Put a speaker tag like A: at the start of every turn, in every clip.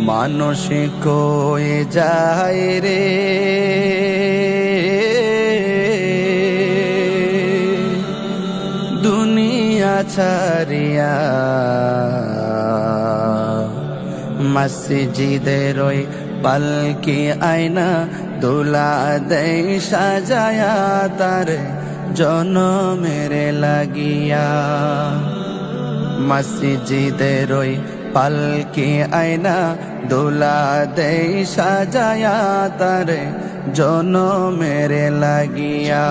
A: মানুষ কয়ে যায় রে দুনিয়া ছাড়িয়া, মসজিদের ওই পালকি আয়না দুলা দেই সাজায়া তার জনমের লাগিয়া। মসজিদের ওই পালকি আয়না দুলা দেই সাজায়া তার জনমের লাগিয়া।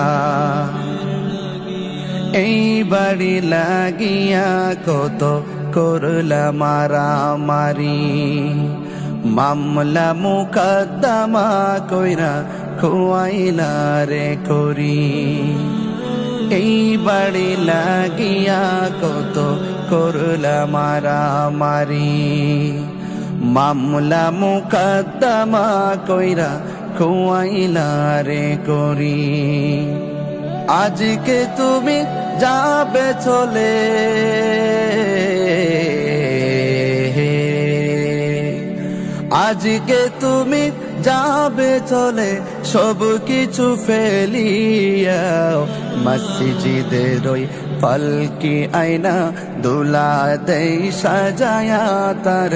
A: এই বাড়ি লাগিয়া কত করলা মারামারি, মামলা মুকদ্দমা কইরা খুয়াইলা রে করি। এই বাড়ি লাগিয়া কত করলা মারামারি, মামলা মুকদ্দমা কইরা খুয়াইলা রে করি। আজকে তুমি যাবে চলে, আজকে তুমি যাবে চলে সব কিছু ফেলিয়া। মসজিদের ওই পালকি আয়না দুলা দেই সাজায়া তার